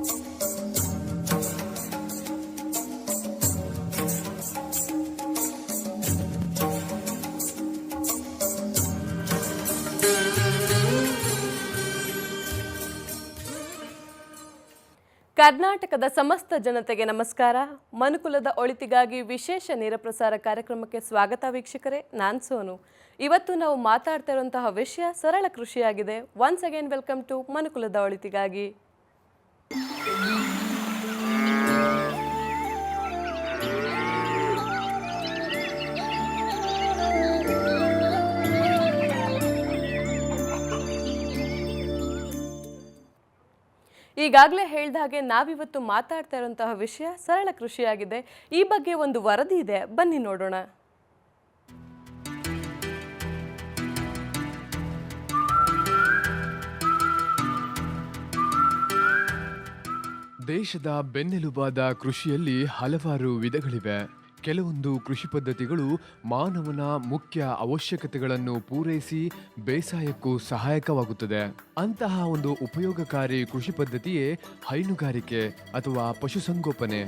ಕರ್ನಾಟಕದ ಸಮಸ್ತ ಜನತೆಗೆ ನಮಸ್ಕಾರ. ಮನುಕುಲದ ಒಳಿತಿಗಾಗಿ ವಿಶೇಷ ನೇರಪ್ರಸಾರ ಕಾರ್ಯಕ್ರಮಕ್ಕೆ ಸ್ವಾಗತ ವೀಕ್ಷಕರೇ. ನಾನು ಸೋನು. ಇವತ್ತು ನಾವು ಮಾತಾಡ್ತಾ ಇರುವಂತಹ ವಿಷಯ ಸರಳ ಕೃಷಿಯಾಗಿದೆ. ಒನ್ಸ್ ಅಗೇನ್ ವೆಲ್ಕಮ್ ಟು ಮನುಕುಲದ ಒಳಿತಿಗಾಗಿ. ಈಗಾಗಲೇ ಹೇಳಿದ ಹಾಗೆ ನಾವಿವತ್ತು ಮಾತಾಡ್ತಾ ಇರುವಂತಹ ವಿಷಯ ಸರಳ ಕೃಷಿಯಾಗಿದೆ. ಈ ಬಗ್ಗೆ ಒಂದು ವರದಿ ಇದೆ, ಬನ್ನಿ ನೋಡೋಣ. ದೇಶದ ಬೆನ್ನೆಲುಬಾದ ಕೃಷಿಯಲ್ಲಿ ಹಲವಾರು ವಿಧಗಳಿವೆ. ಕೆಲವೊಂದು ಕೃಷಿ ಪದ್ಧತಿಗಳು ಮಾನವನ ಮುಖ್ಯ ಅವಶ್ಯಕತೆಗಳನ್ನು ಪೂರೈಸಿ ಬೇಸಾಯಕ್ಕೂ ಸಹಾಯಕವಾಗುತ್ತದೆ. ಅಂತಹ ಒಂದು ಉಪಯೋಗಕಾರಿ ಕೃಷಿ ಪದ್ಧತಿಯೇ ಹೈನುಗಾರಿಕೆ ಅಥವಾ ಪಶುಸಂಗೋಪನೆ.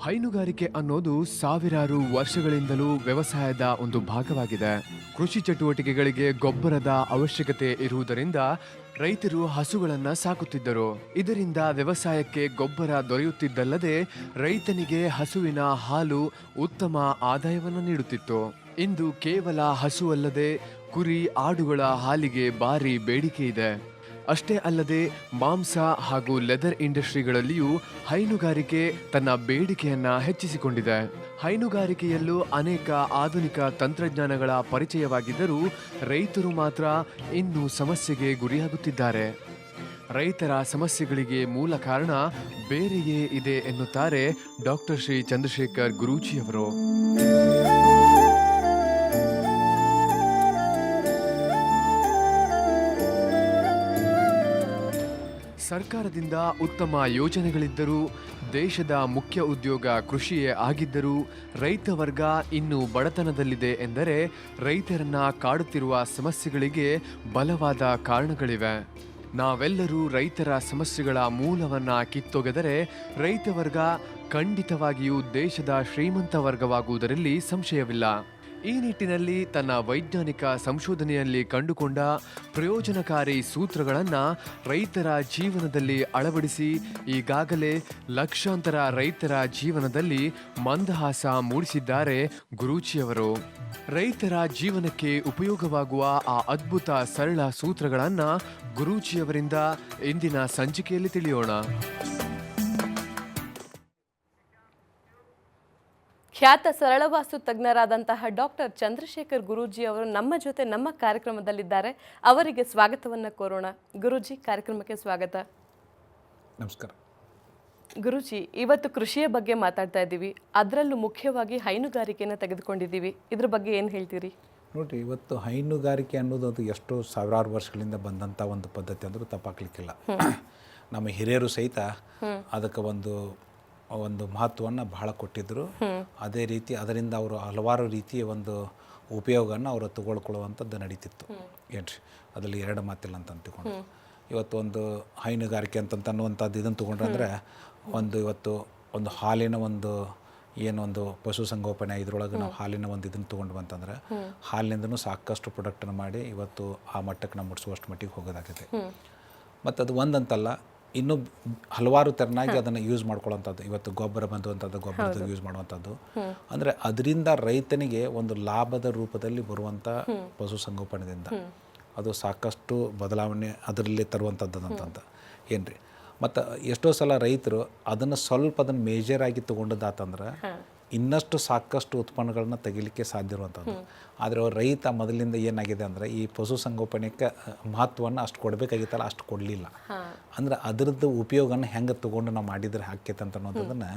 ಹೈನುಗಾರಿಕೆ ಅನ್ನೋದು ಸಾವಿರಾರು ವರ್ಷಗಳಿಂದಲೂ ವ್ಯವಸಾಯದ ಒಂದು ಭಾಗವಾಗಿದೆ. ಕೃಷಿ ಚಟುವಟಿಕೆಗಳಿಗೆ ಗೊಬ್ಬರದ ಅವಶ್ಯಕತೆ ಇರುವುದರಿಂದ ರೈತರು ಹಸುಗಳನ್ನು ಸಾಕುತ್ತಿದ್ದರು. ಇದರಿಂದ ವ್ಯವಸಾಯಕ್ಕೆ ಗೊಬ್ಬರ ದೊರೆಯುತ್ತಿದ್ದಲ್ಲದೆ ರೈತನಿಗೆ ಹಸುವಿನ ಹಾಲು ಉತ್ತಮ ಆದಾಯವನ್ನು ನೀಡುತ್ತಿತ್ತು. ಇಂದು ಕೇವಲ ಹಸು ಅಲ್ಲದೆ ಕುರಿ, ಆಡುಗಳ ಹಾಲಿಗೆ ಭಾರಿ ಬೇಡಿಕೆ ಇದೆ. ಅಷ್ಟೇ ಅಲ್ಲದೆ ಮಾಂಸ ಹಾಗೂ ಲೆದರ್ ಇಂಡಸ್ಟ್ರಿಗಳಲ್ಲಿಯೂ ಹೈನುಗಾರಿಕೆ ತನ್ನ ಬೇಡಿಕೆಯನ್ನ ಹೆಚ್ಚಿಸಿಕೊಂಡಿದೆ. ಹೈನುಗಾರಿಕೆಯಲ್ಲೂ ಅನೇಕ ಆಧುನಿಕ ತಂತ್ರಜ್ಞಾನಗಳ ಪರಿಚಯವಾಗಿದ್ದರೂ ರೈತರು ಮಾತ್ರ ಇನ್ನೂ ಸಮಸ್ಯೆಗೆ ಗುರಿಯಾಗುತ್ತಿದ್ದಾರೆ. ರೈತರ ಸಮಸ್ಯೆಗಳಿಗೆ ಮೂಲ ಕಾರಣ ಬೇರೆಯೇ ಇದೆ ಎನ್ನುತ್ತಾರೆ ಡಾಕ್ಟರ್ ಶ್ರೀ ಚಂದ್ರಶೇಖರ್ ಗುರೂಜಿಯವರು. ಸರ್ಕಾರದಿಂದ ಉತ್ತಮ ಯೋಜನೆಗಳಿದ್ದರೂ, ದೇಶದ ಮುಖ್ಯ ಉದ್ಯೋಗ ಕೃಷಿಯೇ ಆಗಿದ್ದರೂ ರೈತ ವರ್ಗ ಇನ್ನೂ ಬಡತನದಲ್ಲಿದೆ ಎಂದರೆ ರೈತರನ್ನ ಕಾಡುತ್ತಿರುವ ಸಮಸ್ಯೆಗಳಿಗೆ ಬಲವಾದ ಕಾರಣಗಳಿವೆ. ನಾವೆಲ್ಲರೂ ರೈತರ ಸಮಸ್ಯೆಗಳ ಮೂಲವನ್ನ ಕಿತ್ತೊಗೆದರೆ ರೈತ ವರ್ಗ ಖಂಡಿತವಾಗಿಯೂ ದೇಶದ ಶ್ರೀಮಂತ ವರ್ಗವಾಗುವುದರಲ್ಲಿ ಸಂಶಯವಿಲ್ಲ. ಈ ನಿಟ್ಟಿನಲ್ಲಿ ತನ್ನ ವೈಜ್ಞಾನಿಕ ಸಂಶೋಧನೆಯಲ್ಲಿ ಕಂಡುಕೊಂಡ ಪ್ರಯೋಜನಕಾರಿ ಸೂತ್ರಗಳನ್ನು ರೈತರ ಜೀವನದಲ್ಲಿ ಅಳವಡಿಸಿ ಈಗಾಗಲೇ ಲಕ್ಷಾಂತರ ರೈತರ ಜೀವನದಲ್ಲಿ ಮಂದಹಾಸ ಮೂಡಿಸಿದ್ದಾರೆ ಗುರೂಜಿಯವರು. ರೈತರ ಜೀವನಕ್ಕೆ ಉಪಯೋಗವಾಗುವ ಆ ಅದ್ಭುತ ಸರಳ ಸೂತ್ರಗಳನ್ನು ಗುರೂಜಿಯವರಿಂದ ಇಂದಿನ ಸಂಚಿಕೆಯಲ್ಲಿ ತಿಳಿಯೋಣ. ಖ್ಯಾತ ಸರಳವಾಸ್ತು ತಜ್ಞರಾದಂತಹ ಡಾಕ್ಟರ್ ಚಂದ್ರಶೇಖರ್ ಗುರೂಜಿ ಅವರು ನಮ್ಮ ಜೊತೆ ನಮ್ಮ ಕಾರ್ಯಕ್ರಮದಲ್ಲಿದ್ದಾರೆ. ಅವರಿಗೆ ಸ್ವಾಗತವನ್ನು ಕೋರೋಣ. ಗುರೂಜಿ, ಕಾರ್ಯಕ್ರಮಕ್ಕೆ ಸ್ವಾಗತ. ನಮಸ್ಕಾರ. ಗುರೂಜಿ, ಇವತ್ತು ಕೃಷಿಯ ಬಗ್ಗೆ ಮಾತಾಡ್ತಾ ಇದ್ದೀವಿ. ಅದರಲ್ಲೂ ಮುಖ್ಯವಾಗಿ ಹೈನುಗಾರಿಕೆಯನ್ನು ತೆಗೆದುಕೊಂಡಿದ್ದೀವಿ. ಇದ್ರ ಬಗ್ಗೆ ಏನು ಹೇಳ್ತೀರಿ? ನೋಡಿರಿ, ಇವತ್ತು ಹೈನುಗಾರಿಕೆ ಅನ್ನೋದು ಅದು ಎಷ್ಟೋ ಸಾವಿರಾರು ವರ್ಷಗಳಿಂದ ಬಂದಂಥ ಒಂದು ಪದ್ಧತಿ ಅಂದರೂ ತಪ್ಪಾಗಲಿಕ್ಕಿಲ್ಲ. ನಮ್ಮ ಹಿರಿಯರು ಸಹಿತ ಅದಕ್ಕೆ ಒಂದು ಮಹತ್ವವನ್ನು ಬಹಳ ಕೊಟ್ಟಿದ್ದರು. ಅದೇ ರೀತಿ ಅದರಿಂದ ಅವರು ಹಲವಾರು ರೀತಿಯ ಒಂದು ಉಪಯೋಗವನ್ನು ಅವರು ತಗೊಳ್ಕೊಳ್ಳುವಂಥದ್ದು ನಡೀತಿತ್ತು. ಏನ್ರಿ, ಅದರಲ್ಲಿ ಎರಡು ಮಾತಿಲ್ಲ ಅಂತ ಅಂದ್ಕೊಂಡು ಇವತ್ತು ಒಂದು ಹೈನುಗಾರಿಕೆ ಅನ್ನುವಂಥದ್ದು ಇದನ್ನು ತೊಗೊಂಡ್ರೆ ಇವತ್ತು ಒಂದು ಹಾಲಿನ ಏನೊಂದು ಪಶುಸಂಗೋಪನೆ ಇದರೊಳಗೆ ನಾವು ಹಾಲಿನ ಇದನ್ನು ತೊಗೊಂಡು ಅಂತಂದರೆ ಹಾಲಿನಿಂದನೂ ಸಾಕಷ್ಟು ಪ್ರಾಡಕ್ಟನ್ನು ಮಾಡಿ ಇವತ್ತು ಆ ಮಟ್ಟಕ್ಕೆ ನಾವು ಮುಟ್ಟಿಸುವಷ್ಟು ಮಟ್ಟಿಗೆ ಹೋಗೋದಾಗಿದೆ. ಮತ್ತು ಅದು ಒಂದಂತಲ್ಲ, ಇನ್ನೂ ಹಲವಾರು ತೆರನಾಗಿ ಅದನ್ನು ಯೂಸ್ ಮಾಡ್ಕೊಳ್ಳೋಂಥದ್ದು. ಇವತ್ತು ಗೊಬ್ಬರ ಬಂದುವಂಥದ್ದು, ಗೊಬ್ಬರದ ಯೂಸ್ ಮಾಡುವಂಥದ್ದು ಅಂದರೆ ಅದರಿಂದ ರೈತನಿಗೆ ಒಂದು ಲಾಭದ ರೂಪದಲ್ಲಿ ಬರುವಂಥ ಪಶುಸಂಗೋಪನೆಯಿಂದ ಅದು ಸಾಕಷ್ಟು ಬದಲಾವಣೆ ಅದರಲ್ಲಿ ತರುವಂಥದ್ದು ಅಂತಂತ ಏನ್ರಿ. ಮತ್ತು ಎಷ್ಟೋ ಸಲ ರೈತರು ಅದನ್ನು ಮೇಜರಾಗಿ ತೊಗೊಂಡದ್ದಾತಂದ್ರೆ ಇನ್ನಷ್ಟು ಸಾಕಷ್ಟು ಉತ್ಪನ್ನಗಳನ್ನ ತೆಗಿಲಿಕ್ಕೆ ಸಾಧ್ಯ ಇರುವಂಥದ್ದು. ಆದರೆ ರೈತ ಮೊದಲಿಂದ ಏನಾಗಿದೆ ಅಂದರೆ ಈ ಪಶುಸಂಗೋಪನೆಗೆ ಮಹತ್ವವನ್ನು ಅಷ್ಟು ಕೊಡಬೇಕಾಗಿತ್ತಲ್ಲ, ಅಷ್ಟು ಕೊಡಲಿಲ್ಲ. ಅಂದರೆ ಅದರದ್ದು ಉಪಯೋಗನ ಹೆಂಗೆ ತೊಗೊಂಡು ನಾವು ಮಾಡಿದರೆ ಹಾಕೈತೆ ಅಂತ ಅನ್ನೋದನ್ನು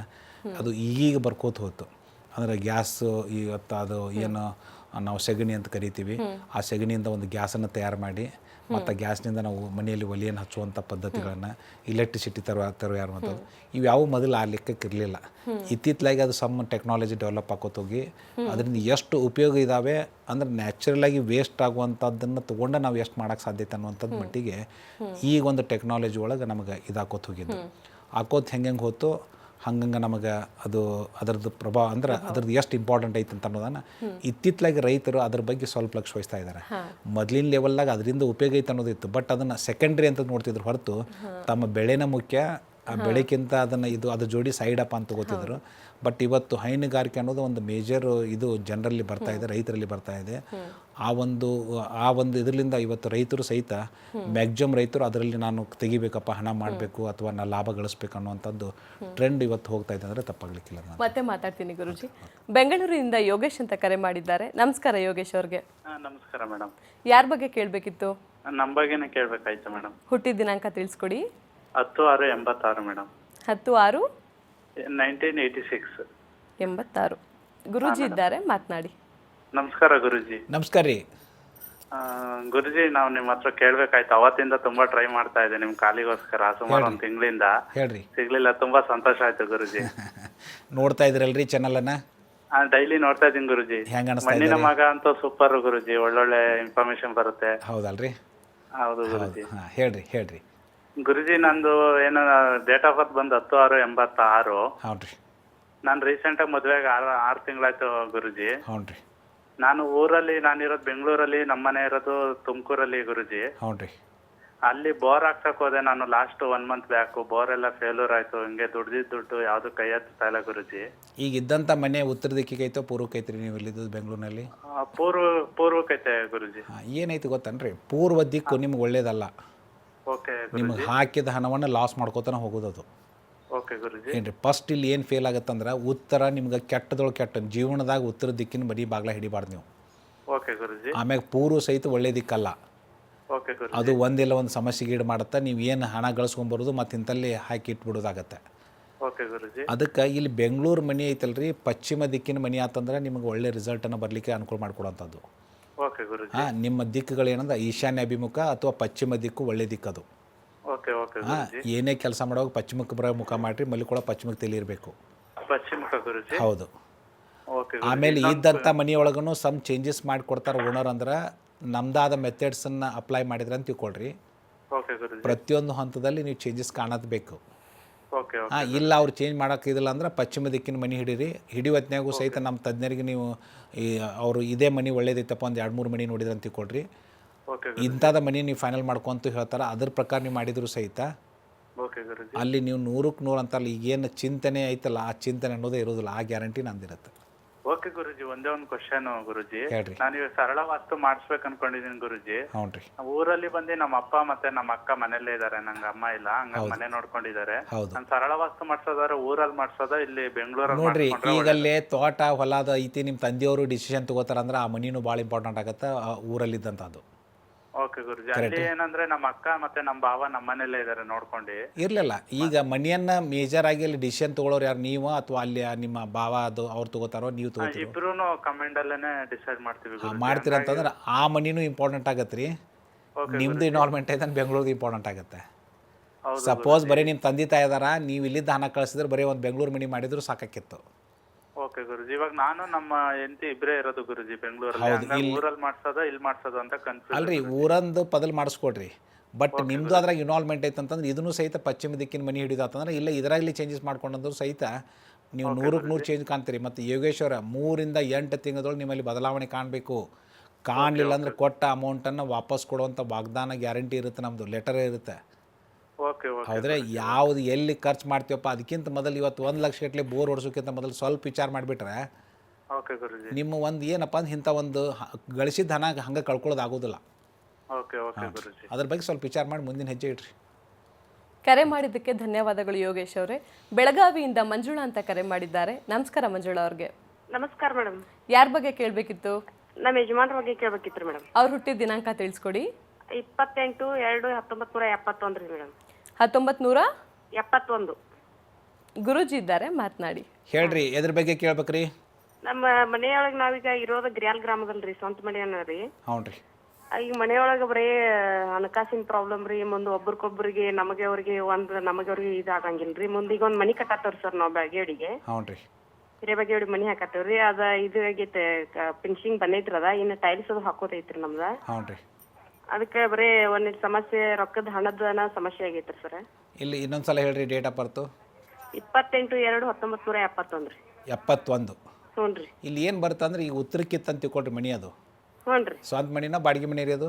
ಅದು ಈಗ ಬರ್ಕೋತ ಹೋಯ್ತು. ಅಂದರೆ ಗ್ಯಾಸು ಇವತ್ತು ಅದು ಏನು ನಾವು ಸೆಗಣಿ ಅಂತ ಕರಿತೀವಿ. ಆ ಸೆಗಣಿಯಿಂದ ಒಂದು ಗ್ಯಾಸನ್ನು ತಯಾರು ಮಾಡಿ ಮತ್ತು ಗ್ಯಾಸ್ನಿಂದ ನಾವು ಮನೆಯಲ್ಲಿ ಒಲೆಯನ್ನು ಹಚ್ಚುವಂಥ ಪದ್ಧತಿಗಳನ್ನು, ಇಲೆಕ್ಟ್ರಿಸಿಟಿ ತಯಾರು ಮಾಡೋದು ಇವ್ಯಾವು ಮೊದಲು ಆ ಲೆಕ್ಕಕ್ಕೆ ಇರಲಿಲ್ಲ. ಇತ್ತಿತ್ತಲಾಗಿ ಅದು ಸಮ್ ಟೆಕ್ನಾಲಜಿ ಡೆವಲಪ್ ಆಕೋತ ಹೋಗಿ ಅದರಿಂದ ಎಷ್ಟು ಉಪಯೋಗ ಇದ್ದಾವೆ ಅಂದರೆ ನ್ಯಾಚುರಲಾಗಿ ವೇಸ್ಟ್ ಆಗುವಂಥದ್ದನ್ನು ತೊಗೊಂಡು ನಾವು ಎಷ್ಟು ಮಾಡೋಕ್ಕೆ ಸಾಧ್ಯತೆ ಅನ್ನುವಂಥದ್ದು ಮಟ್ಟಿಗೆ ಈಗ ಒಂದು ಟೆಕ್ನಾಲಜಿ ಒಳಗೆ ನಮಗೆ ಇದಾಕೋತ ಹೋಗಿದ್ದು. ಹಾಕೋತ ಹೆಂಗೆ ಹೋತು ಹಂಗಂಗೆ ನಮಗೆ ಅದು ಅದರದ್ದು ಪ್ರಭಾವ ಅಂದ್ರೆ ಅದ್ರದ್ದು ಎಷ್ಟು ಇಂಪಾರ್ಟೆಂಟ್ ಐತೆ ಅಂತ ಅನ್ನೋದನ್ನು ಇತ್ತಿತ್ತಲಾಗಿ ರೈತರು ಅದ್ರ ಬಗ್ಗೆ ಸ್ವಲ್ಪ ಲಕ್ಷ ವಹಿಸ್ತಾ ಇದ್ದಾರೆ. ಮೊದಲಿನ ಲೆವೆಲ್ದಾಗ ಅದರಿಂದ ಉಪಯೋಗ ಐತೆ ಅನ್ನೋದಿತ್ತು, ಬಟ್ ಅದನ್ನು ಸೆಕೆಂಡ್ರಿ ಅಂತ ನೋಡ್ತಿದ್ರು ಹೊರತು ತಮ್ಮ ಬೆಳೆನ ಮುಖ್ಯ, ಆ ಬೆಳೆಗಿಂತ ಅದನ್ನು ಅದ್ರ ಜೋಡಿ ಸೈಡ್ ಅಪ್ ಅಂತ ತಗೋತಿದ್ರು. ಬಟ್ ಇವತ್ತು ಹೈನುಗಾರಿಕೆ ಅನ್ನೋದು ಒಂದು ಮೇಜರ್ ಇದು ಜನರಲ್ಲಿ ಬರ್ತಾ ಇದೆ, ರೈತರಲ್ಲಿ ಬರ್ತಾ ಇದೆ. ಆ ಒಂದು ಇದರಿಂದ ಇವತ್ತು ರೈತರು ಸಹಿತ ಮ್ಯಾಕ್ಸಿಮಮ್ ರೈತರು ಅದರಲ್ಲಿ ನಾನು ತೆಗಿಬೇಕಪ್ಪ, ಹಣ ಮಾಡಬೇಕು ಅಥವಾ ನಾನು ಲಾಭ ಗಳಿಸ್ಬೇಕು ಅನ್ನುವಂಥದ್ದು ಟ್ರೆಂಡ್ ಇವತ್ತು ಹೋಗ್ತಾ ಇದೆ ಅಂದರೆ ತಪ್ಪಾಗಲಿಕ್ಕಿಲ್ಲ. ನಾನು ಮತ್ತೆ ಮಾತಾಡ್ತೀನಿ ಗುರುಜಿ. ಬೆಂಗಳೂರಿನಿಂದ ಯೋಗೇಶ್ ಅಂತ ಕರೆ ಮಾಡಿದ್ದಾರೆ. ನಮಸ್ಕಾರ ಯೋಗೇಶ್ ಅವ್ರಿಗೆ. ನಮಸ್ಕಾರ ಮೇಡಮ್. ಯಾರ ಬಗ್ಗೆ ಕೇಳಬೇಕಿತ್ತು? ನಮ್ಮ ಬಗ್ಗೆನೇ ಕೇಳಬೇಕಾಯ್ತು ಮೇಡಮ್. ಹುಟ್ಟಿದ ದಿನಾಂಕ ತಿಳಿಸ್ಕೊಡಿ. 10/6/86 ಮೇಡಮ್. 10/6/1986. 86. ಗುರುಜಿ ಇದ್ದಾರೆ, ಮಾತನಾಡಿ. ನಮಸ್ಕಾರ ಗುರುಜಿ. ನಮಸ್ಕಾರ ರೀ. ಗುರುಜಿ, ನಾವು ನಿಮ್ಮ ಹತ್ರ ಕೇಳಬೇಕಾಯ್ತು. ಅವತ್ತಿಂದ ತುಂಬಾ ಟ್ರೈ ಮಾಡ್ತಾ ಇದ್ದೆ ನಿಮ್ಮ ಕಾಲಿಗೋಸ್ಕರ, ಸುಮಾರು ಒಂದು ತಿಂಗಳಿಂದ ಹೇಳ್ರಿ. ಸಿಗ್ಲಿಲ್ಲ. ತುಂಬಾ ಸಂತೋಷ ಆಯ್ತು ಗುರುಜಿ. ನೋಡ್ತಾ ಇದ್ರಲ್ರಿ ಚಾನಲನ್ನು? ಡೈಲಿ ನೋಡ್ತಾ ಇದ್ದೀನಿ ಗುರುಜಿ. ಮಣ್ಣಿನ ಮಗ ಅಂತೂ ಸೂಪರ್ ಗುರುಜಿ, ಒಳ್ಳೊಳ್ಳೆ ಇನ್ಫಾರ್ಮೇಶನ್ ಬರುತ್ತೆ. ಹೌದಲ್ರಿ? ಹೌದು ಗುರುಜಿ. ಹೇಳ್ರಿ ಗುರುಜಿ, ನಂದು ಏನೋ ಡೇಟ್ ಆಫ್ ಬರ್ತ್ ಬಂದು 10/6/86. ಹೌದ್ರಿ. ನಾನು ರೀಸೆಂಟಾಗಿ ಮದುವೆಗೆ 6 ತಿಂಗಳಾಯ್ತು ಗುರುಜಿ. ಹೌದ್ರಿ. ನಾನಿರೋದು ಬೆಂಗಳೂರಲ್ಲಿ, ನಮ್ಮನೆ ಇರೋದು ತುಮಕೂರಲ್ಲಿ ಗುರುಜಿ. ಹೌದ್ರಿ. ಅಲ್ಲಿ ಬೋರ್ ಹಾಕ್ಸಕ್ ಹೋದೆ ನಾನು ಲಾಸ್ಟ್ 1 ಮಂತ್ ಬ್ಯಾಕ್. ಬೋರ್ ಎಲ್ಲ ಫೇಲ್ಯೂರ್ ಆಯ್ತು. ಹಿಂಗೆ ದುಡ್ಡು ಯಾವ್ದು ಕೈ ಹತ್ತಾ ಇಲ್ಲ ಗುರುಜಿ. ಈಗ ಇದ್ದಂತ ಮನೆ ಉತ್ತರ ದಿಕ್ಕಿಗೆ ಐತೋ ಪೂರ್ವಕ್ಕೆ ಐತ್ರಿ? ನೀವು ಇಲ್ಲಿದ್ದು ಬೆಂಗಳೂರಿನಲ್ಲಿ? ಪೂರ್ವಕ್ಕೈತೆ ಗುರುಜಿ. ಏನೈತಿ ಗೊತ್ತನ್ರಿ, ಪೂರ್ವ ದಿಕ್ಕು ನಿಮ್ಗೆ ಒಳ್ಳೇದಲ್ಲ. ಓಕೆ. ನಿಮ್ಗೆ ಹಾಕಿದ ಹಣವನ್ನು ಲಾಸ್ ಮಾಡ್ಕೋತಾನೆ ಹೋಗೋದದು. ಓಕೆ ಗುರುಜಿ. ಏನ್ರಿ ಫಸ್ಟ್ ಇಲ್ಲಿ ಏನು ಫೇಲ್ ಆಗತ್ತಂದ್ರೆ ಉತ್ತರ ನಿಮ್ಗೆ ಕೆಟ್ಟ ಜೀವನದಾಗ ಉತ್ತರ ದಿಕ್ಕಿನ ಬರೀ ಬಾಗ್ಲ ಹಿಡಿಬಾರ್ದು ನೀವು. ಓಕೆ ಗುರುಜಿ. ಆಮ್ಯಾಗ ಪೂರ್ವ ಸಹಿತ ಒಳ್ಳೆ ದಿಕ್ಕಲ್ಲ. ಓಕೆ ಗುರುಜಿ. ಅದು ಒಂದಿಲ್ಲ ಒಂದು ಸಮಸ್ಯೆಗೆ ಈಡು ಮಾಡುತ್ತಾ. ನೀವು ಏನು ಹಣ ಗಳಿಸ್ಕೊಂಬರೋದು ಮತ್ತು ಇಂಥಲ್ಲಿ ಹಾಕಿ ಇಟ್ಬಿಡೋದಾಗತ್ತೆ. ಓಕೆ ಗುರುಜಿ. ಅದಕ್ಕೆ ಇಲ್ಲಿ ಬೆಂಗಳೂರು ಮನೆ ಐತಲ್ರಿ, ಪಶ್ಚಿಮ ದಿಕ್ಕಿನ ಮನೆ ಆತಂದ್ರೆ ನಿಮಗೆ ಒಳ್ಳೆ ರಿಸಲ್ಟನ್ನು ಬರಲಿಕ್ಕೆ ಅನುಕೂಲ ಮಾಡಿಕೊಡೋಂಥದ್ದು. ಓಕೆ ಗುರುಜಿ. ನಿಮ್ಮ ದಿಕ್ಕುಗಳೇನಂದ್ರೆ ಈಶಾನ್ಯ ಅಭಿಮುಖ ಅಥವಾ ಪಶ್ಚಿಮ ದಿಕ್ಕು ಒಳ್ಳೆ ದಿಕ್ಕದು. ಓಕೆ ಗುರುಜಿ. ಏನೇ ಕೆಲಸ ಮಾಡುವಾಗ ಪಶ್ಚಿಮಕ್ಕೆ ಬರೋ ಮುಖ ಮಾಡಿರಿ, ಮಲ್ಲಿಕೊಳ ಪಶ್ಚಿಮಕ್ಕೆ ತಲೆಯಿರಬೇಕು. ಪಶ್ಚಿಮಕ್ಕೆ ಗುರುಜಿ. ಹೌದು. ಓಕೆ. ಆಮೇಲೆ ಇದ್ದಂಥ ಮನೆಯೊಳಗೂ ಸಮ್ ಚೇಂಜಸ್ ಮಾಡಿಕೊಡ್ತಾರೆ ಓನರ್. ಅಂದ್ರೆ ನಮ್ದಾದ ಮೆಥಡ್ಸನ್ನು ಅಪ್ಲೈ ಮಾಡಿದ್ರೆ ಅಂತ ತಿಳ್ಕೊಳ್ರಿ. ಓಕೆ ಗುರುಜಿ. ಪ್ರತಿಯೊಂದು ಹಂತದಲ್ಲಿ ನೀವು ಚೇಂಜಸ್ ಕಾಣೋದು ಬೇಕು. ಓಕೆ. ಇಲ್ಲ ಅವ್ರು ಚೇಂಜ್ ಮಾಡೋಕ್ಕಿದಿಲ್ಲ ಅಂದ್ರೆ ಪಶ್ಚಿಮ ದಿಕ್ಕಿನ ಮನೆ ಹಿಡಿವತ್ನಾಗೂ ಸಹಿತ ನಮ್ಮ ತಜ್ಞರಿಗೆ ನೀವು ಅವರು ಇದೇ ಮನೆ ಒಳ್ಳೇದೈತಪ್ಪ ಒಂದು 2-3 ಮನೆ ನೋಡಿದ್ರೆ ಅಂತ ತಿಳ್ಕೊಳ್ರಿ. ಇಂಥದ ಮನೆ ನೀವು ಫೈನಲ್ ಮಾಡ್ಕೊಂತ ಹೇಳ್ತಾರೆ, ಅದ್ರ ಪ್ರಕಾರ ನೀವು ಮಾಡಿದ್ರು ಸಹಿತ ಅಲ್ಲಿ ನೀವು 100ಕ್ಕೆ 100 ಅಂತಲ್ಲ. ಈಗೇನು ಚಿಂತನೆ ಐತಲ್ಲ ಆ ಚಿಂತನೆ ಅನ್ನೋದೇ ಇರೋದಿಲ್ಲ. ಆ ಗ್ಯಾರಂಟಿ ನಂದಿರುತ್ತೆ. ಓಕೆ ಗುರುಜಿ. ಒಂದೇ ಒಂದು ಕ್ವಶನ್ ಗುರುಜಿ. ಹೇಳ್ರಿ. ನಾನು ಇವಾಗ ಸರಳ ವಾಸ್ತು ಮಾಡಿಸ್ಬೇಕು ಅನ್ಕೊಂಡಿದೀನಿ ಗುರುಜಿ. ಹೌದ್ರಿ. ಊರಲ್ಲಿ ಬಂದು ನಮ್ಮ ಅಪ್ಪ ಮತ್ತೆ ನಮ್ಮ ಅಕ್ಕ ಮನೇಲೇ ಇದಾರೆ. ನಂಗೆ ಅಮ್ಮ ಇಲ್ಲ, ಹಂಗ ಮನೆ ನೋಡ್ಕೊಂಡಿದ್ದಾರೆ. ನಾನು ಸರಳ ವಾಸ್ತು ಮಾಡ್ಸೋದಾದ್ರೆ ಊರಲ್ಲಿ ಮಾಡ್ಸೋದ ಇಲ್ಲಿ ಬೆಂಗಳೂರಲ್ಲಿ? ನೋಡ್ರಿ, ಈಗಲ್ಲೇ ತೋಟ ಹೊಲದ ಐತಿ, ನಿಮ್ಮ ತಂದೆಯವರು ಡಿಸಿಷನ್ ತಗೋತಾರ ಅಂದ್ರೆ ಆ ಮನಿನೂ ಭಾಳ ಇಂಪಾರ್ಟೆಂಟ್ ಆಗುತ್ತೆ ಊರಲ್ಲಿದ್ದಂಥದ್ದು. ಓಕೆ ಗುರುಜಿ. ಅಲ್ಲಿ ಏನಂದ್ರೆ ನಮ್ಮ ಅಕ್ಕ ಮತ್ತೆ ನಮ್ಮ ಭಾವ ನಮ್ಮ ಮನೇಲೇ ಇದಾರೆ ನೋಡ್ಕೊಂಡು. ಇರ್ಲಿಲ್ಲ, ಈಗ ಮನಿಯನ್ನ ಮೇಜರ್ ಆಗಿ ಅಲ್ಲಿ ಡಿಸಿಷನ್ ತಗೊಳ್ಳೋರು ಯಾರು, ನೀವು ಅಥವಾ ಅಲ್ಲಿ ನಿಮ್ಮ ಭಾವ ಅದು ಅವ್ರು ತಗೋತಾರೋ ನೀವು ತಗೋತೀರೋ? ಇಬ್ರು ಕಮೆಂಡ್ ಅಲ್ಲೇನೆ ಡಿಸೈಡ್ ಮಾಡ್ತೀವಿ. ಮಾಡ್ತೀರ ಅಂತಂದ್ರೆ ಆ ಮನಿನೂ ಇಂಪಾರ್ಟೆಂಟ್ ಆಗತ್ತೆ ರೀ. ನಿಮ್ದು ಇನ್ವಾಲ್ವ್ಮೆಂಟ್ ಐತೆ ಬೆಂಗಳೂರಿಗೆ ಇಂಪಾರ್ಟೆಂಟ್ ಆಗುತ್ತೆ. ಸಪೋಸ್ ಬರೀ ನಿಮ್ಮ ತಂದೆ ತಾಯಿ ಇದಾರ, ನೀವು ಇಲ್ಲಿದ್ದ ಹಣ ಕಳಿಸಿದ್ರೆ ಬರೀ ಒಂದು ಬೆಂಗಳೂರು ಮನಿ ಮಾಡಿದ್ರು ಸಾಕಾಕಿತ್ತು. ಓಕೆ ಗುರುಜಿ. ಇವಾಗ ನಾನು ನಮ್ಮ ಹೆಂಡತಿ ಇಬ್ಬರೇ ಇರೋದು ಗುರುಜಿ ಬೆಂಗಳೂರಲ್ಲಿ. ಊರಲ್ಲಿ ಮಾಡ್ಸೋದ ಇಲ್ಲಿ ಮಾಡ್ಸೋದು ಅಂತ ಕನ್ಫ್ಯೂಸ್. ಅಲ್ರಿ, ಊರಂದು ಪದಲ್ ಮಾಡಿಸ್ಕೊಡ್ರಿ. ಬಟ್ ನಿಮ್ದು ಅದ್ರಾಗ ಇನ್ವಾಲ್ವ್ಮೆಂಟ್ ಐತೆ ಅಂತಂದ್ರೆ ಇದನ್ನು ಸಹಿತ ಪಶ್ಚಿಮ ದಿಕ್ಕಿನ ಮನೆ ಹಿಡಿದಾತಂದ್ರೆ ಇಲ್ಲ ಇದರಾಗಲಿ ಚೇಂಜಸ್ ಮಾಡ್ಕೊಂಡಂದ್ರು ಸಹಿತ ನೀವು 100ಕ್ಕೆ 100 ಚೇಂಜ್ ಕಾಣ್ತೀರಿ. ಮತ್ತು ಯೋಗೇಶ್ವರ 3 ಇಂದ 8 ತಿಂಗಳೊಳಗೆ ನಿಮ್ಮಲ್ಲಿ ಬದಲಾವಣೆ ಕಾಣಬೇಕು. ಕಾಣಲಿಲ್ಲ ಅಂದ್ರೆ ಕೊಟ್ಟ ಅಮೌಂಟನ್ನು ವಾಪಸ್ ಕೊಡುವಂಥ ವಾಗ್ದಾನ ಗ್ಯಾರಂಟಿ ಇರುತ್ತೆ, ನಮ್ಮದು ಲೆಟರ್ ಇರುತ್ತೆ. ಹೌದ್ರೆ ಯಾವುದು ಎಲ್ಲಿ ಖರ್ಚು ಮಾಡ್ತೀವಪ್ಪ ಅದಕ್ಕಿಂತ ಮೊದಲು ಇವತ್ತು 1 ಲಕ್ಷ ಗಟ್ಟಲೆ ಬೋರ್ ಹೊಡ್ಸೋಕ್ಕಿಂತ ಮೊದಲು ಸ್ವಲ್ಪ ವಿಚಾರ ಮಾಡಿಬಿಟ್ರೆ ನಿಮ್ಮ ಒಂದು ಏನಪ್ಪ ಅಂದ್ರೆ ಇಂಥ ಒಂದು ಗಳಿಸಿದ ಹಣ ಹಂಗೆ ಕಳ್ಕೊಳ್ಳೋದಾಗೋದಿಲ್ಲ. ಅದ್ರ ಬಗ್ಗೆ ಸ್ವಲ್ಪ ವಿಚಾರ ಮಾಡಿ ಮುಂದಿನ ಹೆಜ್ಜೆ ಇಡ್ರಿ. ಕರೆ ಮಾಡಿದ್ದಕ್ಕೆ ಧನ್ಯವಾದಗಳು ಯೋಗೇಶ್ ಅವರೇ. ಬೆಳಗಾವಿಯಿಂದ ಮಂಜುಳಾ ಅಂತ ಕರೆ ಮಾಡಿದ್ದಾರೆ. ನಮಸ್ಕಾರ ಮಂಜುಳಾ ಅವ್ರಿಗೆ. ನಮಸ್ಕಾರ ಮೇಡಮ್. ಯಾರ ಬಗ್ಗೆ ಕೇಳಬೇಕಿತ್ತು? ನಮ್ಮ ಯಜಮಾನ್ರ ಬಗ್ಗೆ ಕೇಳಬೇಕಿತ್ತು ಮೇಡಮ್. ಅವ್ರು ಹುಟ್ಟಿದ ದಿನಾಂಕ ತಿಳಿಸ್ಕೊಡಿ. 28/2/1971 ರೀ ಮೇಡಮ್. 1971. 71. ಗುರುಜಿ ಇದ್ದಾರೆ, ಮಾತನಾಡಿ. ಹೇಳ್ರಿ, ಎದ್ರ ಬಗ್ಗೆ ಕೇಳ್ಬೇಕ್ರಿ? ನಮ್ಮ ಮನೆಯೊಳಗೆ ನಾವೀಗ ಇರೋದು ಗ್ರ್ಯಾಲ್ ಗ್ರಾಮದಲ್ರಿ, ಸ್ವಂತ ಮನೆಯನ್ನ ರೀ. ಹ್ಞೂ ರೀ. ಈಗ ಮನೆಯೊಳಗೆ ಬರೀ ಹಣಕಾಸಿನ ಪ್ರಾಬ್ಲಮ್ ರೀ. ಮುಂದೆ ಒಬ್ರಿಗೊಬ್ರಿಗೆ ನಮಗೆ ಅವ್ರಿಗೆ ಇದಾಗಂಗಿಲ್ರಿ. ಮುಂದೆ ಈಗ ಒಂದು ಮನೆ ಕಟ್ಟಾತವ್ರಿ ಸರ್ ನಾವು ಬಾಗೇವಾಡಿಗೆ. ಹ್ಞೂ ರೀ. ಹಿರೇಬಾಗೇವಾಡಿ ಮನೆ ಹಾಕತ್ತೇವ್ರಿ. ಅದ ಇದು ಆಗೈತೆ, ಫಿನಿಶಿಂಗ್ ಬಂದೈತ್ರಿ. ಅದ ಇನ್ನು ಟೈಲ್ಸ್ ಅದು ಹಾಕೋದೈತ್ರಿ ನಮ್ದ. ಹ್ಞೂ ರೀ. ಅದಕ್ಕೆ ಬರೀ ಒಂದಿಟ್ಟು ಸಮಸ್ಯೆ, ರೊಕ್ಕದ ಹಣದ ಸಮಸ್ಯೆ ಆಗೈತ್ರಿ ಸರ್. ಇಲ್ಲಿ ಇನ್ನೊಂದು ಸಲ ಹೇಳ್ರಿ ಡೇಟ್ ಆಫ್ ಬರ್ತು. 28/2/1971 ರೀ. 71. ಹ್ಞೂ ರೀ. ಇಲ್ಲಿ ಏನು ಬರ್ತಂದ್ರೆ ಈಗ ಉತ್ತರಕ್ಕಿತ್ತಂತ ತಿಳ್ಕೊಳ್ರಿ ಮನೆ. ಅದು ಹ್ಞೂ ರೀ. ಸ್ವಂತ ಮನಿನ ಬಾಡಿಗೆ ಮನೆ ರೀ ಅದು?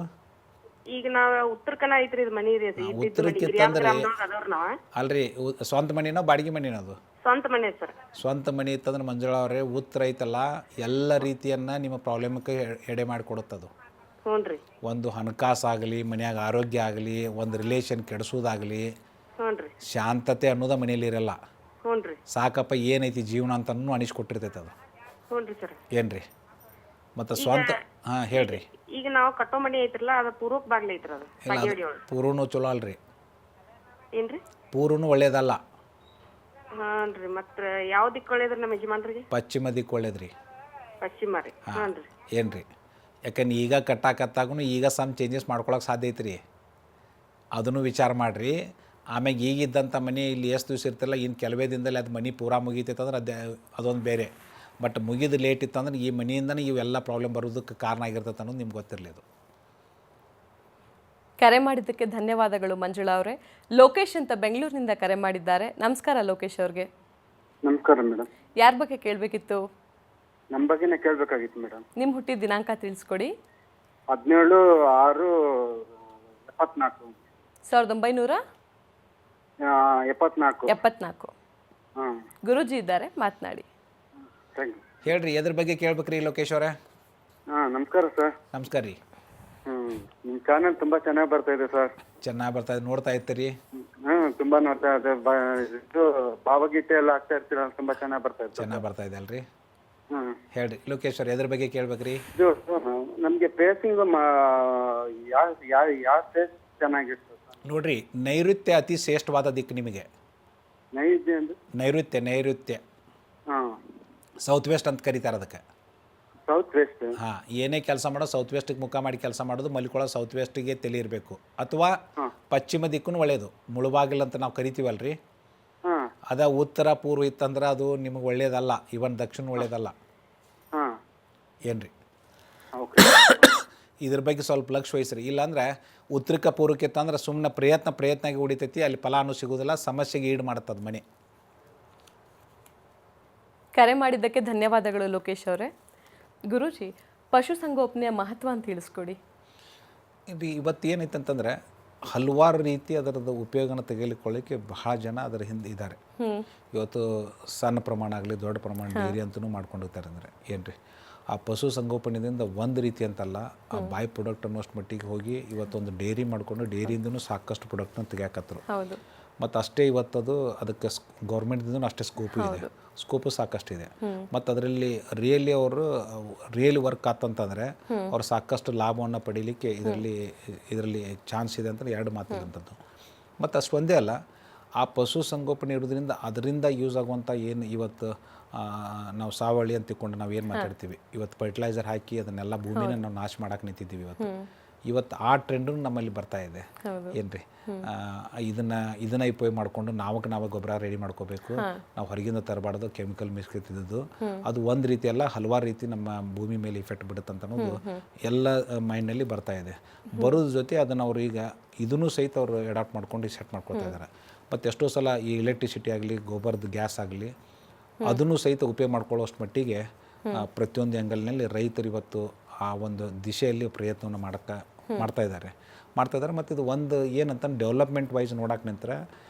ಈಗ ನಾವು ಉತ್ತರಕನ ಐತ್ರಿ ಇದು ಮನಿ ರೀ. ಅದು ಉತ್ತರಕ್ಕಿತ್ತಂದ್ರೆ ಅದವ್ರ ನಾವ ಅಲ್ರಿ, ಸ್ವಂತ ಮನಿನೋ ಬಾಡಿಗೆ ಮನಿನ ಅದು? ಸ್ವಂತ ಮನೆ ಸರ್. ಸ್ವಂತ ಮನೆ ಇತ್ತಂದ್ರೆ ಮಂಜುಳಾ ಅವರೇ, ಉತ್ತರ ಐತಲ್ಲ ಎಲ್ಲ ರೀತಿಯನ್ನು ನಿಮ್ಮ ಪ್ರಾಬ್ಲಮ್ಗೆ ಎಡೆ ಮಾಡಿಕೊಡುತ್ತದು. ಹ್ಞೂ ರೀ. ಒಂದು ಹಣಕಾಸಾಗಲಿ, ಮನ್ಯಾಗ ಆರೋಗ್ಯ ಆಗಲಿ, ಒಂದು ರಿಲೇಷನ್ ಕೆಡಿಸೋದಾಗಲಿ, ಹ್ಞೂ ರೀ. ಶಾಂತತೆ ಅನ್ನೋದು ಮನೇಲಿ ಇರಲ್ಲ. ಹ್ಞೂ ರೀ. ಸಾಕಪ್ಪ ಏನೈತಿ ಜೀವನ ಅಂತನೂ ಅನಿಸ್ಕೊಟ್ಟಿರ್ತೈತೆ ಅದು. ಹ್ಞೂ ರೀ ಸರ್. ಏನು ರೀ ಮತ್ತು ಸ್ವಂತ? ಹಾಂ ಹೇಳ್ರಿ. ಈಗ ನಾವು ಕಟ್ಟೋ ಮನೆ ಐತ್ರಲ್ಲ, ಅದು ಪೂರ್ವಕ್ ಬಾಗ್ಲ ಐತ್ರಿ. ಅದು ಬಾಗೇವಾಡಿ ಒಳಗೆ ಪೂರ್ವನು ಚಲೋ ಅಲ್ರಿ? ಏನ್ರಿ? ಪೂರ್ವನು ಒಳ್ಳೇದಲ್ಲ. ಹಾಂ ರೀ. ಮತ್ತೆ ಯಾವ ದಿಕ್ಕು ಒಳ್ಳೇದ್ರಿ ನಮ್ಮ ಯಜಮಾನ್ರಿಗೆ? ಪಶ್ಚಿಮ ದಿಕ್ಕು ಒಳ್ಳೇದ್ರಿ. ಪಶ್ಚಿಮ ರೀ. ಹಾಂ ರೀ. ಏನು ರೀ, ಯಾಕಂದ್ರೆ ಈಗ ಕಟ್ಟಾಕತ್ತಾಗೂ ಈಗ ಸಮ್ ಚೇಂಜಸ್ ಮಾಡ್ಕೊಳಕ್ಕೆ ಸಾಧ್ಯ ಐತ್ರಿ. ಅದನ್ನು ವಿಚಾರ ಮಾಡಿರಿ. ಆಮ್ಯಾಗ ಈಗಿದ್ದಂಥ ಮನೆ ಇಲ್ಲಿ ಎಷ್ಟು ದಿವಸ ಇರ್ತಿಲ್ಲ, ಇನ್ನು ಕೆಲವೇ ದಿನದಲ್ಲಿ ಅದು ಮನೆ ಪೂರಾ ಮುಗೀತೈತಂದ್ರೆ ಅದೊಂದು ಬೇರೆ. ಬಟ್ ಮುಗಿದು ಲೇಟ್ ಇತ್ತಂದ್ರೆ ಈ ಮನೆಯಿಂದನೇ ಇವೆಲ್ಲ ಪ್ರಾಬ್ಲಮ್ ಬರೋದಕ್ಕೆ ಕಾರಣ ಆಗಿರ್ತೈತೆ ಅನ್ನೋದು ನಿಮ್ಗೆ ಗೊತ್ತಿರಲಿ. ಅದು ಕರೆ ಮಾಡಿದ್ದಕ್ಕೆ ಧನ್ಯವಾದಗಳು ಮಂಜುಳಾ ಅವರೇ. ಲೋಕೇಶ್ ಅಂತ ಬೆಂಗಳೂರಿನಿಂದ ಕರೆ ಮಾಡಿದ್ದಾರೆ. ನಮಸ್ಕಾರ ಲೋಕೇಶ್ ಅವ್ರಿಗೆ. ನಮಸ್ಕಾರ ಮೇಡಮ್. ಯಾರ ಬಗ್ಗೆ ಕೇಳಬೇಕಿತ್ತು? ನಮ್ಮ ಬಗ್ಗೆನೇ ಕೇಳಬೇಕಾಗಿತ್ತು ಮೇಡಮ್. ನಿಮ್ಮ ಹುಟ್ಟಿದ ದಿನಾಂಕ ತಿಳಿಸ್ಕೊಡಿ. 17/6/74. 1974. ಹಾಂ, ಗುರೂಜಿ ಇದ್ದಾರೆ, ಮಾತನಾಡಿ. Thank you. ಹೇಳ್ರಿ, ಎದ್ರ ಬಗ್ಗೆ ಕೇಳ್ಬೇಕ್ರಿ ಲೋಕೇಶ್ ಅವರೇ? ಹಾಂ, ನಮಸ್ಕಾರ ಸರ್. ನಮಸ್ಕಾರ ರೀ. ನಿಮ್ಮ ಚಾನಲ್ ತುಂಬ ಚೆನ್ನಾಗಿ ಬರ್ತಾ ಇದೆ ಸರ್. ಚೆನ್ನಾಗಿ ಬರ್ತಾ ಇದೆ, ನೋಡ್ತಾ ಇರ್ತೀರಿ? ತುಂಬ ನೋಡ್ತಾ ಇದೆ. ಇದು ಭಾವಗೀತೆ ಎಲ್ಲ ಆಗ್ತಾ ಇರ್ತೀರ, ತುಂಬ ಚೆನ್ನಾಗಿ ಬರ್ತಾ ಇದೆ. ಚೆನ್ನಾಗಿ ಬರ್ತಾ ಇದೆ ಅಲ್ರಿ? ಹೇಳ್ರಿ ಲೋಕೇಶ್ ಅವ್ರ, ಎದ್ರ ಬಗ್ಗೆ ಕೇಳ್ಬೇಕ್ರಿ? ಇದು ನಮಗೆ ಫೇಸಿಂಗ್ ಯಾವ ಫೇಸ್ ಚೆನ್ನಾಗಿತ್ತು ನೋಡ್ರಿ, ನೈಋತ್ಯ ಅತಿ ಶ್ರೇಷ್ಠವಾದ ದಿಕ್ಕು ನಿಮಗೆ. ನೈಜ ಅಂದ್ರೆ ನೈಋತ್ಯ ಹಾಂ, ಸೌತ್ ವೆಸ್ಟ್ ಅಂತ ಕರೀತಾರೆ ಅದಕ್ಕೆ. South west. ಹಾಂ, ಏನೇ ಕೆಲಸ ಮಾಡೋ ಸೌತ್ ವೆಸ್ಟಿಗೆ ಮುಖ ಮಾಡಿ ಕೆಲಸ ಮಾಡೋದು, ಮಲ್ಕೊಳ್ಳೋ ಸೌತ್ ವೆಸ್ಟಿಗೆ ತಲೆ ಇರಬೇಕು. ಅಥವಾ ಪಶ್ಚಿಮ ದಿಕ್ಕೂ ಒಳ್ಳೆಯದು, ಮುಳುಬಾಗಿಲು ಅಂತ ನಾವು ಕರಿತೀವಲ್ರಿ, ಹಾಂ, ಅದ ಉತ್ತರ ಪೂರ್ವ ಇತ್ತಂದ್ರೆ ಅದು ನಿಮಗೆ ಒಳ್ಳೇದಲ್ಲ. ಇವನ್ ದಕ್ಷಿಣ ಒಳ್ಳೇದಲ್ಲ. ಹಾಂ, ಏನ್ರಿ, ಓಕೆ. ಇದ್ರ ಬಗ್ಗೆ ಸ್ವಲ್ಪ ಲಕ್ಷ ವಹಿಸ್ರಿ. ಇಲ್ಲಾಂದ್ರೆ ಉತ್ತರಕ್ಕೆ ಪೂರ್ವಕ್ಕೆ ಇತ್ತಂದ್ರೆ ಸುಮ್ಮನೆ ಪ್ರಯತ್ನಗೆ ಉಳಿತೈತಿ, ಅಲ್ಲಿ ಫಲಾನು ಸಿಗೋದಿಲ್ಲ, ಸಮಸ್ಯೆಗೆ ಈಡು ಮಾಡುತ್ತದ ಮನೆ. ಕರೆ ಮಾಡಿದ್ದಕ್ಕೆ ಧನ್ಯವಾದಗಳು ಲೋಕೇಶ್ ಅವರೇ. ಗುರೂಜಿ, ಪಶುಸಂಗೋಪನೆಯ ಮಹತ್ವ ಅಂತ ತಿಳಿಸ್ಕೊಡಿ. ಇದು ಇವತ್ತು ಏನೈತಂತಂದರೆ ಹಲವಾರು ರೀತಿ ಅದರದ್ದು ಉಪಯೋಗನ ತೆಗೆದುಕೊಳ್ಳಿಕ್ಕೆ ಬಹಳ ಜನ ಅದರ ಹಿಂದೆ ಇದ್ದಾರೆ. ಇವತ್ತು ಸಣ್ಣ ಪ್ರಮಾಣ ಆಗಲಿ ದೊಡ್ಡ ಪ್ರಮಾಣ ಡೈರಿ ಅಂತಲೂ ಮಾಡ್ಕೊಂಡಿರ್ತಾರೆ. ಅಂದರೆ ಏನು ರೀ, ಆ ಪಶು ಸಂಗೋಪನೆಯಿಂದ ಒಂದು ರೀತಿ ಅಂತಲ್ಲ, ಆ ಬೈ ಪ್ರಾಡಕ್ಟ್ ಅನ್ನೋಷ್ಟು ಮಟ್ಟಿಗೆ ಹೋಗಿ ಇವತ್ತೊಂದು ಡೈರಿ ಮಾಡಿಕೊಂಡು ಡೈರಿಯಿಂದನೂ ಸಾಕಷ್ಟು ಪ್ರಾಡಕ್ಟ್ನ ತೆಗಿಯಾಕತ್ತರು. ಮತ್ತು ಅಷ್ಟೇ ಇವತ್ತದು ಅದಕ್ಕೆ ಗೌರ್ಮೆಂಟ್ದಿಂದ ಅಷ್ಟೇ ಸ್ಕೋಪು ಸಾಕಷ್ಟಿದೆ. ಮತ್ತು ಅದರಲ್ಲಿ ರಿಯಲಿ ವರ್ಕ್ ಆತಂತಂದರೆ ಅವ್ರು ಸಾಕಷ್ಟು ಲಾಭವನ್ನು ಪಡೀಲಿಕ್ಕೆ ಇದರಲ್ಲಿ ಚಾನ್ಸ್ ಇದೆ ಅಂತ ಎರಡು ಮಾತಿದಂಥದ್ದು. ಮತ್ತು ಅಷ್ಟು ಒಂದೇ ಅಲ್ಲ, ಆ ಪಶು ಸಂಗೋಪನೆ ಇರೋದ್ರಿಂದ ಅದರಿಂದ ಯೂಸ್ ಆಗುವಂಥ ಏನು ಇವತ್ತು ನಾವು ಸಾವಳಿ ಅಂತ ತಿಳ್ಕೊಂಡು ನಾವು ಏನು ಮಾತಾಡ್ತೀವಿ, ಇವತ್ತು ಫರ್ಟಿಲೈಸರ್ ಹಾಕಿ ಅದನ್ನೆಲ್ಲ ಭೂಮಿನ ನಾವು ನಾಶ ಮಾಡಕ್ಕೆ ನಿಂತಿದ್ದೀವಿ. ಇವತ್ತು ಆ ಟ್ರೆಂಡು ನಮ್ಮಲ್ಲಿ ಬರ್ತಾ ಇದೆ. ಏನ್ರಿ, ಇದನ್ನ ಉಪಯೋಗ ಮಾಡಿಕೊಂಡು ನಾವು ಗೊಬ್ಬರ ರೆಡಿ ಮಾಡ್ಕೋಬೇಕು, ನಾವು ಹೊರಗಿಂದ ತರಬಾರ್ದು, ಕೆಮಿಕಲ್ ಮಿಸ್ಕಿದ್ದು. ಅದು ಒಂದು ರೀತಿ ಅಲ್ಲ, ಹಲವಾರು ರೀತಿ ನಮ್ಮ ಭೂಮಿ ಮೇಲೆ ಇಫೆಕ್ಟ್ ಬಿಡುತ್ತೆ ಅಂತ ಅನ್ನೋದು ಎಲ್ಲ ಮೈಂಡ್ನಲ್ಲಿ ಬರ್ತಾ ಇದೆ. ಬರೋದ್ರ ಜೊತೆ ಅದನ್ನು ಅವರು ಈಗ ಇದನ್ನು ಸಹಿತ ಅವರು ಅಡಾಪ್ಟ್ ಮಾಡ್ಕೊಂಡು ಸೆಟ್ ಮಾಡ್ಕೊತಾ ಇದ್ದಾರೆ. ಮತ್ತು ಎಷ್ಟೋ ಸಲ ಈ ಎಲೆಕ್ಟ್ರಿಸಿಟಿ ಆಗಲಿ, ಗೊಬ್ಬರದ ಗ್ಯಾಸ್ ಆಗಲಿ, ಅದನ್ನು ಸಹಿತ ಉಪಯೋಗ ಮಾಡ್ಕೊಳ್ಳೋಷ್ಟು ಮಟ್ಟಿಗೆ ಪ್ರತಿಯೊಂದು ಆ್ಯಂಗಲ್ನಲ್ಲಿ ರೈತರು ಇವತ್ತು ಆ ಒಂದು ದಿಶೆಯಲ್ಲಿ ಪ್ರಯತ್ನವನ್ನು ಮಾಡ್ತಾ ಇದ್ದಾರೆ. ಮತ್ತು ಇದು ಒಂದು ಏನಂತ ಡೆವಲಪ್ಮೆಂಟ್ ವೈಸ್ ನೋಡೋಕೆ ನಿಂತರೆ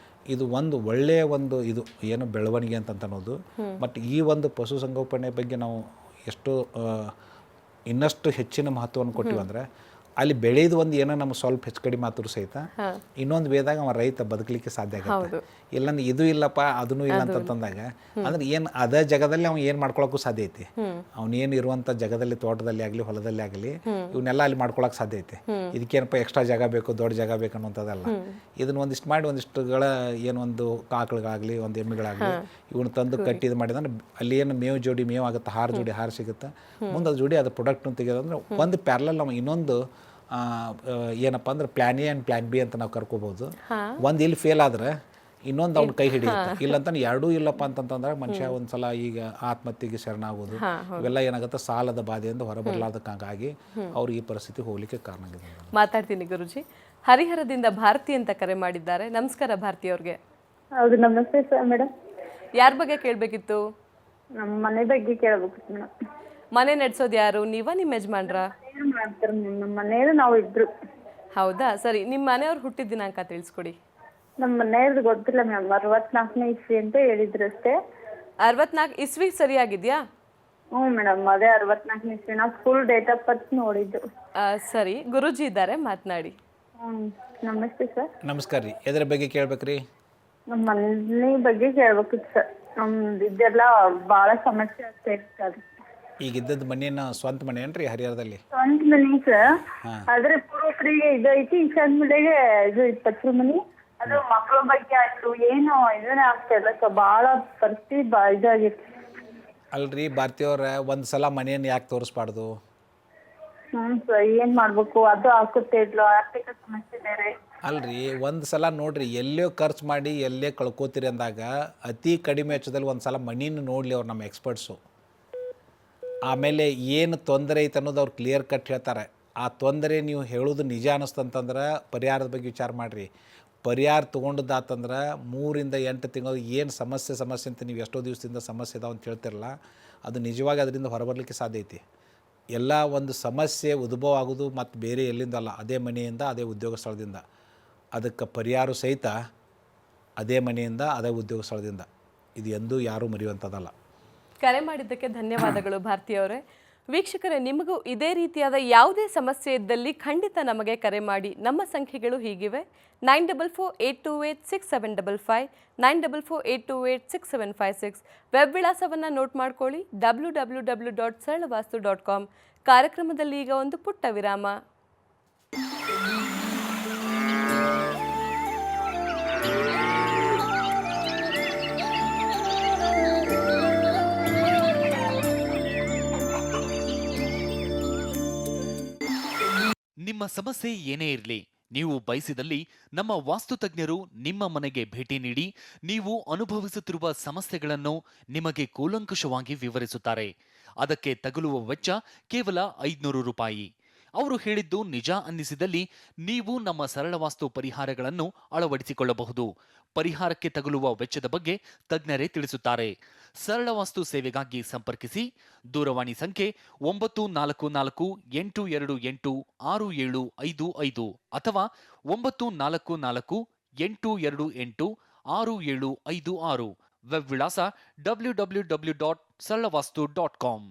ಇದು ಒಂದು ಒಳ್ಳೆಯ ಒಂದು ಇದು ಏನು ಬೆಳವಣಿಗೆ ಅಂತ ಅನ್ನೋದು. ಮತ್ತು ಈ ಒಂದು ಪಶುಸಂಗೋಪನೆ ಬಗ್ಗೆ ನಾವು ಇನ್ನಷ್ಟು ಹೆಚ್ಚಿನ ಮಹತ್ವವನ್ನು ಕೊಟ್ಟಿವಂದರೆ ಅಲ್ಲಿ ಬೆಳೆದು ಒಂದು ಏನೋ ನಮ್ಗೆ ಸ್ವಲ್ಪ ಹೆಚ್ಚು ಕಡಿಮೆ ಆದರೂ ಸಹಿತ ಇನ್ನೊಂದು ವೇದಾಗ ಅವ ರೈತ ಬದುಕಲಿಕ್ಕೆ ಸಾಧ್ಯ ಆಗುತ್ತೆ. ಇಲ್ಲಾಂದ್ರೆ ಇದು ಇಲ್ಲಪ್ಪ ಅದನ್ನೂ ಇಲ್ಲ ಅಂತಂದಾಗ ಅಂದ್ರೆ ಏನು ಅದೇ ಜಾಗದಲ್ಲಿ ಅವ್ನು ಏನು ಮಾಡ್ಕೊಳಕ್ಕೂ ಸಾಧ್ಯ ಐತಿ. ಅವ್ನೇನು ಇರುವಂಥ ಜಾಗದಲ್ಲಿ ತೋಟದಲ್ಲಿ ಆಗಲಿ ಹೊಲದಲ್ಲಿ ಆಗಲಿ ಇವನ್ನೆಲ್ಲ ಅಲ್ಲಿ ಮಾಡ್ಕೊಳಕ್ಕೆ ಸಾಧ್ಯ ಐತಿ. ಇದಕ್ಕೇನಪ್ಪ ಎಕ್ಸ್ಟ್ರಾ ಜಾಗ ಬೇಕು, ದೊಡ್ಡ ಜಾಗ ಬೇಕು ಅನ್ನೋಂಥದ್ದಲ್ಲ. ಇದನ್ನ ಒಂದಿಷ್ಟು ಮಾಡಿ ಒಂದಿಷ್ಟುಗಳ ಏನೊಂದು ಆಕಳುಗಳಾಗಲಿ ಒಂದು ಎಮ್ಮೆಗಳಾಗಲಿ ಇವನ್ನ ತಂದು ಕಟ್ಟಿ ಇದು ಮಾಡಿದ್ರೆ ಅಲ್ಲಿ ಏನು ಮೇವು ಜೋಡಿ ಮೇವು ಆಗುತ್ತೆ, ಜೋಡಿ ಹಾರು ಸಿಗುತ್ತೆ. ಮುಂದೆ ಅದು ಜೋಡಿ ಅದು ಪ್ರಾಡಕ್ಟ್ನ ತೆಗೆಯೋದಂದ್ರೆ ಒಂದು ಪ್ಯಾರಲಲ್ ನಾವು ಇನ್ನೊಂದು ಏನಪ್ಪ ಅಂದ್ರೆ plan A and plan B ಅಂತ ನಾವು ಕರ್ಕೋಬಹುದು. ಒಂದು ಇಲ್ಲಿ ಫೇಲ್ ಆದ್ರೆ ಇನ್ನೊಂದು ಅವ್ನ ಕೈ ಹಿಡಿಯುತ್ತೆ. ಇಲ್ಲಂತ ಎರಡೂ ಇಲ್ಲಪ್ಪ ಅಂತಂತಂದ್ರೆ ಮನುಷ್ಯ ಒಂದ್ಸಲ ಈಗ ಆತ್ಮಹತ್ಯೆಗೆ ಶರಣಾಗೋದು ಇವೆಲ್ಲ ಏನಾಗುತ್ತೆ ಸಾಲದ ಬಾಧೆಯಿಂದ ಹೊರಬರಲಾರ್ದಕ್ಕಾಗಿ ಅವ್ರಿಗೆ ಈ ಪರಿಸ್ಥಿತಿ ಹೋಗ್ಲಿಕ್ಕೆ ಕಾರಣ ಆಗಿದೆ. ಮಾತಾಡ್ತೀನಿ ಗುರುಜಿ. ಹರಿಹರದಿಂದ ಭಾರತಿ ಅಂತ ಕರೆ ಮಾಡಿದ್ದಾರೆ. ನಮಸ್ಕಾರ ಭಾರತಿ ಅವ್ರಿಗೆ. ಹೌದು, ನಮಸ್ತೆ ಸರ್. ಮೇಡಮ್, ಯಾರ ಬಗ್ಗೆ ಕೇಳಬೇಕಿತ್ತು? ನಮ್ಮ ಮನೆ ಬಗ್ಗೆ ಕೇಳಬೇಕಿತ್ತು ಮೇಡಮ್. ಮನೆ ನಡೆಸೋದು ಯಾರು, ನೀವ ನಿಮ್ಮ ಯಜಮಾನ್ರ? ಏನು ಮಾಡ್ತಾರೆ ನಮ್ಮ ಮನೆಯವರು? ನಾವು ಇಬ್ರು. ಹೌದಾ, ಸರಿ. ನಿಮ್ಮ ಮನೆಯವ್ರು ಹುಟ್ಟಿದ ದಿನಾಂಕ ತಿಳಿಸ್ಕೊಡಿ. ನಮ್ಮ ಮನೆಯವ್ರದ್ದು ಗೊತ್ತಿಲ್ಲ ಮೇಡಮ್, 64ನೇ ಇಸ್ವಿ ಅಂತ ಹೇಳಿದ್ರು ಅಷ್ಟೇ. 64 ಇಸ್ವಿ ಸರಿಯಾಗಿದ್ಯಾ? ಹ್ಞೂ ಮೇಡಮ್, ಅದೇ 64ನೇ ಇಸ್ವಿ. ನಾವು ಫುಲ್ ಡೇಟ್ ಆಫ್ ಬರ್ತ್ ನೋಡಿದ್ದು. ಸರಿ, ಗುರುಜಿ ಇದ್ದಾರೆ, ಮಾತನಾಡಿ. ನಮಸ್ತೆ ಸರ್. ನಮಸ್ಕಾರ ರೀ. ಎದ್ರ ಬಗ್ಗೆ ಕೇಳ್ಬೇಕ್ರಿ? ನಮ್ಮ ಮನೆ ಬಗ್ಗೆ ಕೇಳ್ಬೇಕಿತ್ತು ಸರ್. ನಮ್ದು ಇದೆಲ್ಲ ಭಾಳ ಸಮಸ್ಯೆ ಆಗ್ತಾ ಇತ್ತು. ಅದು ಈಗ ಇದ್ದದ್ದು ಮನೇನ ಸ್ವಂತ ಮನೆ ಏನ್ರಿ ಹರಿಹರದಲ್ಲಿ? ಸ್ವಂತ ಮನೆ ಸರ್. ಆದ್ರೆ ಪೂರ್ವಕರಿಗೆ ಇದೈತಿ, ಈಶಾನ್ಯ ಮೂಲೆಗೆ ಇದು 20 ಮನೆ. ಅದು ಮಕ್ಕಳ ಬಗ್ಗೆ ಆಯ್ತು, ಏನು ಇದನ್ನೇ ಆಗ್ತಾ ಇಲ್ಲ ಸರ್. ಭಾಳ ಪರಿಸ್ಥಿತಿ ಇದಾಗಿತ್ತು. ಅಲ್ರಿ ಭಾರತೀಯವ್ರ ಒಂದು ಸಲ ಮನೆಯನ್ನು ಯಾಕೆ ತೋರಿಸ್ಬಾರ್ದು? ಸರ್, ಏನ್ ಮಾಡ್ಬೇಕು ಅದು ಆಗುತ್ತೆ ಇಲ್ಲ, ಆರ್ಥಿಕ ಸಮಸ್ಯೆ ಬೇರೆ. ಅಲ್ರಿ ಒಂದು ಸಲ ನೋಡ್ರಿ, ಎಲ್ಲೋ ಖರ್ಚು ಮಾಡಿ ಎಲ್ಲೇ ಕಳ್ಕೋತೀರಿ ಅಂದಾಗ ಅತಿ ಕಡಿಮೆ ವೆಚ್ಚದಲ್ಲಿ ಒಂದು ಸಲ ಮನಿನ ನೋಡಲಿ ಅವ್ರು, ನಮ್ಮ ಎಕ್ಸ್ಪರ್ಟ್ಸು. ಆಮೇಲೆ ಏನು ತೊಂದರೆ ಐತೆ ಅನ್ನೋದು ಅವ್ರು ಕ್ಲಿಯರ್ ಕಟ್ ಹೇಳ್ತಾರೆ. ಆ ತೊಂದರೆ ನೀವು ಹೇಳೋದು ನಿಜ ಅನ್ನಿಸ್ತಂತಂದ್ರೆ ಪರಿಹಾರದ ಬಗ್ಗೆ ವಿಚಾರ ಮಾಡಿರಿ. ಪರಿಹಾರ ತೊಗೊಂಡದ್ದಾತಂದ್ರೆ 3 ರಿಂದ 8 ತಿಂಗಳು ಏನು ಸಮಸ್ಯೆ ಅಂತ ನೀವು ಎಷ್ಟೋ ದಿವಸದಿಂದ ಸಮಸ್ಯೆ ಇದಾವೆ ಅಂತ ಹೇಳ್ತಿರಲ್ಲ, ಅದು ನಿಜವಾಗಿ ಅದರಿಂದ ಹೊರಬರಲಿಕ್ಕೆ ಸಾಧ್ಯ ಐತಿ. ಎಲ್ಲ ಒಂದು ಸಮಸ್ಯೆ ಉದ್ಭವ ಆಗೋದು ಮತ್ತು ಬೇರೆ ಎಲ್ಲಿಂದ ಅಲ್ಲ, ಅದೇ ಮನೆಯಿಂದ, ಅದೇ ಉದ್ಯೋಗ ಸ್ಥಳದಿಂದ. ಅದಕ್ಕೆ ಪರಿಹಾರ ಸಹಿತ ಅದೇ ಮನೆಯಿಂದ, ಅದೇ ಉದ್ಯೋಗ ಸ್ಥಳದಿಂದ. ಇದು ಎಂದೂ ಯಾರೂ ಮರೆಯುವಂಥದ್ದಲ್ಲ. ಕರೆ ಮಾಡಿದ್ದಕ್ಕೆ ಧನ್ಯವಾದಗಳು ಭಾರತಿ ಅವರೇ. ವೀಕ್ಷಕರೇ, ನಿಮಗೂ ಇದೇ ರೀತಿಯಾದ ಯಾವುದೇ ಸಮಸ್ಯೆ ಇದ್ದಲ್ಲಿ ಖಂಡಿತ ನಮಗೆ ಕರೆ ಮಾಡಿ. ನಮ್ಮ ಸಂಖ್ಯೆಗಳು ಹೀಗಿವೆ: 9448286755, 9448286756. ವೆಬ್ ವಿಳಾಸವನ್ನು ನೋಟ್ ಮಾಡ್ಕೊಳ್ಳಿ, www.saralavastu.com. ಕಾರ್ಯಕ್ರಮದಲ್ಲಿ ಈಗ ಒಂದು ಪುಟ್ಟ ವಿರಾಮ. ನಿಮ್ಮ ಸಮಸ್ಯೆ ಏನೇ ಇರಲಿ, ನೀವು ಬಯಸಿದಲ್ಲಿ ನಮ್ಮ ವಾಸ್ತುತಜ್ಞರು ನಿಮ್ಮ ಮನೆಗೆ ಭೇಟಿ ನೀಡಿ ನೀವು ಅನುಭವಿಸುತ್ತಿರುವ ಸಮಸ್ಯೆಗಳನ್ನು ನಿಮಗೆ ಕೂಲಂಕಷವಾಗಿ ವಿವರಿಸುತ್ತಾರೆ. ಅದಕ್ಕೆ ತಗುಲುವ ವೆಚ್ಚ ಕೇವಲ 500 ರೂಪಾಯಿ. ಅವರು ಹೇಳಿದ್ದು ನಿಜ ಅನ್ನಿಸಿದಲ್ಲಿ ನೀವು ನಮ್ಮ ಸರಳ ವಾಸ್ತು ಪರಿಹಾರಗಳನ್ನು ಅಳವಡಿಸಿಕೊಳ್ಳಬಹುದು. ಪರಿಹಾರಕ್ಕೆ ತಗುಲುವ ವೆಚ್ಚದ ಬಗ್ಗೆ ತಜ್ಞರೇ ತಿಳಿಸುತ್ತಾರೆ. ಸರಳ ವಾಸ್ತು ಸೇವೆಗಾಗಿ ಸಂಪರ್ಕಿಸಿ. ದೂರವಾಣಿ ಸಂಖ್ಯೆ 9448286755 ಅಥವಾ 9448286756. ವೆಬ್ ವಿಳಾಸ www.saralavastu.com.